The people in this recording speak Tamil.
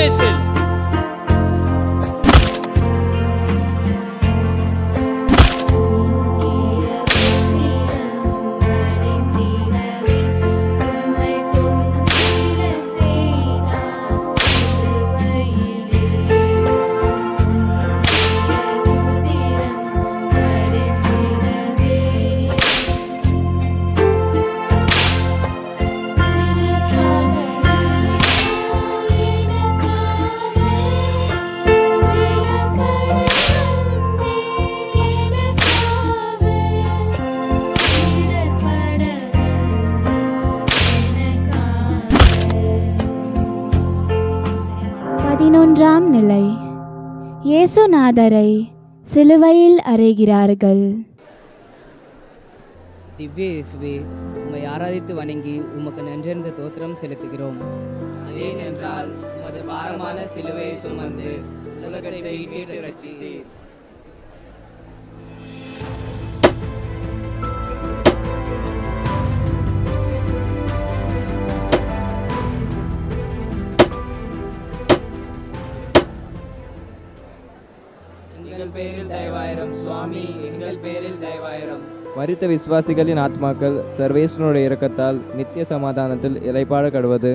முன்னே செல். பதினொன்றாம் நிலை. இயேசுநாதரை சிலுவையில் அறைகிறார்கள். திவ்ய இயேசுவே, உம்மை ஆராதித்து வணங்கி உமக்கு நன்றென்ற தோத்திரம் செலுத்துகிறோம். அதேனென்றால் உமது பாரமான சிலுவையை சுமந்து உலகத்தை மீட்டு ரட்சித்தீர். எங்கள் பேரில் தயவாயிரம் சுவாமி, எங்கள் பேரில் தயவாயிரம். மரித்த விசுவாசிகளின் ஆத்மாக்கள் சர்வேஸ்வரனுடைய இரக்கத்தால் நித்திய சமாதானத்தில் இளைப்பாட கடுவது.